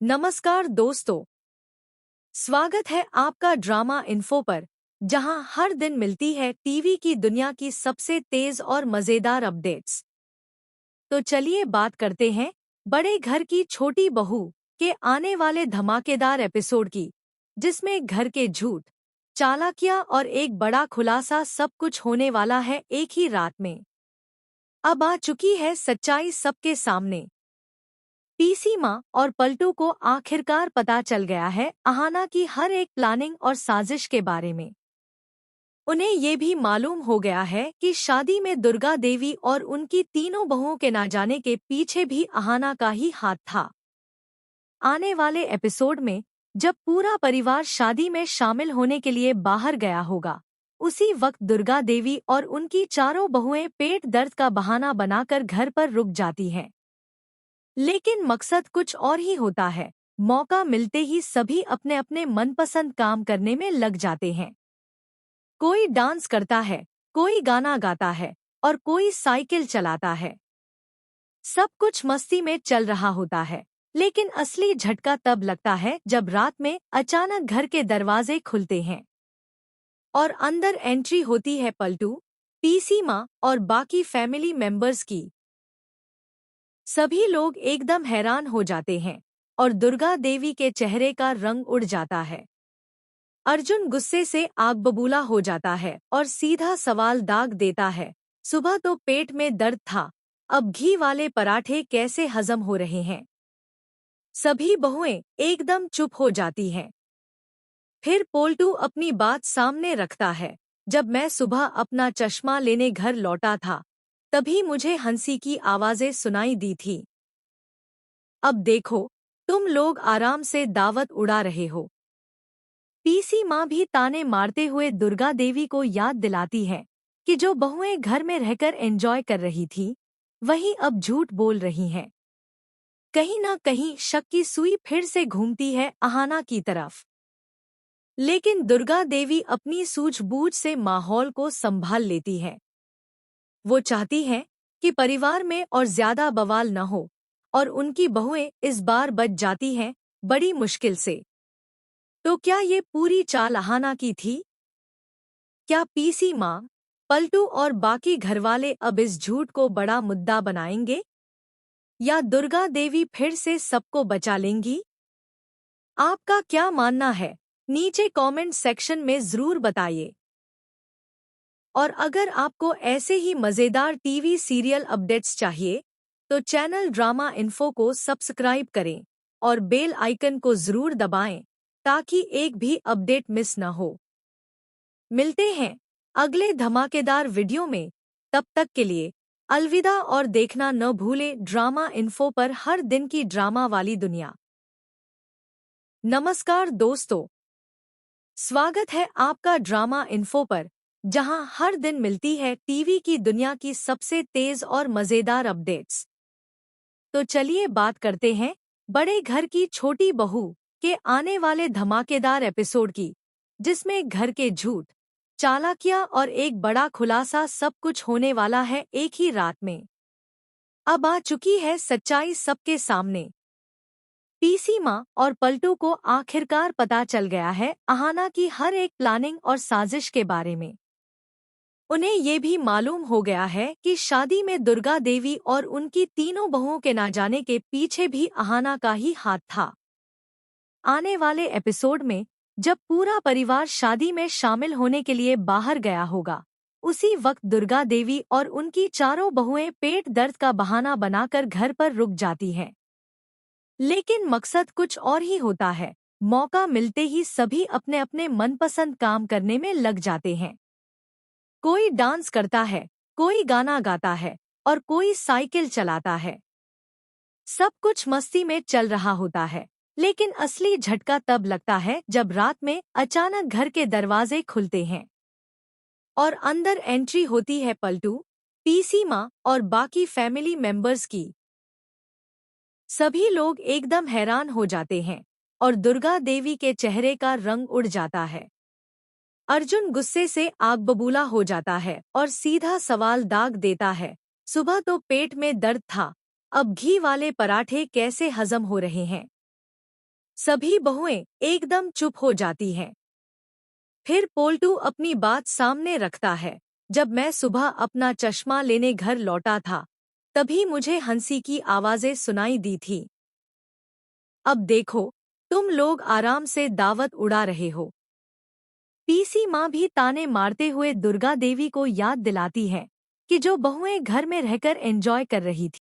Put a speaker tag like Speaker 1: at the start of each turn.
Speaker 1: नमस्कार दोस्तों, स्वागत है आपका ड्रामा इन्फो पर, जहां हर दिन मिलती है टीवी की दुनिया की सबसे तेज और मजेदार अपडेट्स। तो चलिए बात करते हैं बड़े घर की छोटी बहू के आने वाले धमाकेदार एपिसोड की, जिसमें घर के झूठ, चालाकियां और एक बड़ा खुलासा सब कुछ होने वाला है एक ही रात में। अब आ चुकी है सच्चाई सबके सामने। पीसी माँ और पलटू को आखिरकार पता चल गया है अहाना की हर एक प्लानिंग और साजिश के बारे में। उन्हें ये भी मालूम हो गया है कि शादी में दुर्गा देवी और उनकी तीनों बहुओं के ना जाने के पीछे भी अहाना का ही हाथ था। आने वाले एपिसोड में जब पूरा परिवार शादी में शामिल होने के लिए बाहर गया होगा, उसी वक्त दुर्गा देवी और उनकी चारों बहुएं पेट दर्द का बहाना बनाकर घर पर रुक जाती हैं। लेकिन मकसद कुछ और ही होता है। मौका मिलते ही सभी अपने अपने मनपसंद काम करने में लग जाते हैं। कोई डांस करता है, कोई गाना गाता है और कोई साइकिल चलाता है। सब कुछ मस्ती में चल रहा होता है, लेकिन असली झटका तब लगता है जब रात में अचानक घर के दरवाजे खुलते हैं और अंदर एंट्री होती है पलटू, पीसी माँ और बाकी फैमिली मेंबर्स की। सभी लोग एकदम हैरान हो जाते हैं और दुर्गा देवी के चेहरे का रंग उड़ जाता है। अर्जुन गुस्से से आग बबूला हो जाता है और सीधा सवाल दाग देता है, सुबह तो पेट में दर्द था, अब घी वाले पराठे कैसे हजम हो रहे हैं? सभी बहुएं एकदम चुप हो जाती हैं। फिर पोल्टू अपनी बात सामने रखता है, जब मैं सुबह अपना चश्मा लेने घर लौटा था, तभी मुझे हंसी की आवाजें सुनाई दी थी। अब देखो, तुम लोग आराम से दावत उड़ा रहे हो। पीसी माँ भी ताने मारते हुए दुर्गा देवी को याद दिलाती है कि जो बहुएं घर में रहकर एंजॉय कर रही थी, वही अब झूठ बोल रही हैं। कहीं ना कहीं शक की सुई फिर से घूमती है अहाना की तरफ। लेकिन दुर्गा देवी अपनी सूझबूझ से माहौल को संभाल लेती है। वो चाहती हैं कि परिवार में और ज्यादा बवाल न हो, और उनकी बहुएं इस बार बच जाती हैं, बड़ी मुश्किल से। तो क्या ये पूरी चाल अहाना की थी? क्या पीसी माँ, पलटू और बाकी घरवाले अब इस झूठ को बड़ा मुद्दा बनाएंगे? या दुर्गा देवी फिर से सबको बचा लेंगी? आपका क्या मानना है? नीचे कमेंट सेक्शन में जरूर बताइए। और अगर आपको ऐसे ही मजेदार टीवी सीरियल अपडेट्स चाहिए, तो चैनल ड्रामा इन्फो को सब्सक्राइब करें और बेल आइकन को जरूर दबाएं, ताकि एक भी अपडेट मिस न हो। मिलते हैं अगले धमाकेदार वीडियो में। तब तक के लिए अलविदा, और देखना न भूले ड्रामा इन्फो पर हर दिन की ड्रामा वाली दुनिया। नमस्कार दोस्तों, स्वागत है आपका ड्रामा इन्फो पर, जहां हर दिन मिलती है टीवी की दुनिया की सबसे तेज और मजेदार अपडेट्स। तो चलिए बात करते हैं बड़े घर की छोटी बहू के आने वाले धमाकेदार एपिसोड की, जिसमें घर के झूठ, चालाकियां और एक बड़ा खुलासा सब कुछ होने वाला है एक ही रात में। अब आ चुकी है सच्चाई सबके सामने। पीसी माँ और पलटू को आखिरकार पता चल गया है अहाना की हर एक प्लानिंग और साजिश के बारे में। उन्हें ये भी मालूम हो गया है कि शादी में दुर्गा देवी और उनकी तीनों बहुओं के ना जाने के पीछे भी अहाना का ही हाथ था। आने वाले एपिसोड में जब पूरा परिवार शादी में शामिल होने के लिए बाहर गया होगा, उसी वक्त दुर्गा देवी और उनकी चारों बहुएं पेट दर्द का बहाना बनाकर घर पर रुक जाती हैं। लेकिन मकसद कुछ और ही होता है। मौका मिलते ही सभी अपने अपने मनपसंद काम करने में लग जाते हैं। कोई डांस करता है, कोई गाना गाता है और कोई साइकिल चलाता है। सब कुछ मस्ती में चल रहा होता है, लेकिन असली झटका तब लगता है जब रात में अचानक घर के दरवाजे खुलते हैं और अंदर एंट्री होती है पलटू, पीसी माँ और बाकी फैमिली मेंबर्स की। सभी लोग एकदम हैरान हो जाते हैं और दुर्गा देवी के चेहरे का रंग उड़ जाता है। अर्जुन गुस्से से आग बबूला हो जाता है और सीधा सवाल दाग देता है, सुबह तो पेट में दर्द था, अब घी वाले पराठे कैसे हजम हो रहे हैं? सभी बहुएं एकदम चुप हो जाती हैं। फिर पोल्टू अपनी बात सामने रखता है। जब मैं सुबह अपना चश्मा लेने घर लौटा था, तभी मुझे हंसी की आवाजें सुनाई दी थी। अब देखो, तुम लोग आराम से दावत उड़ा रहे हो। पीसी माँ भी ताने मारते हुए दुर्गा देवी को याद दिलाती है कि जो बहुएं घर में रहकर एंजॉय कर रही थी।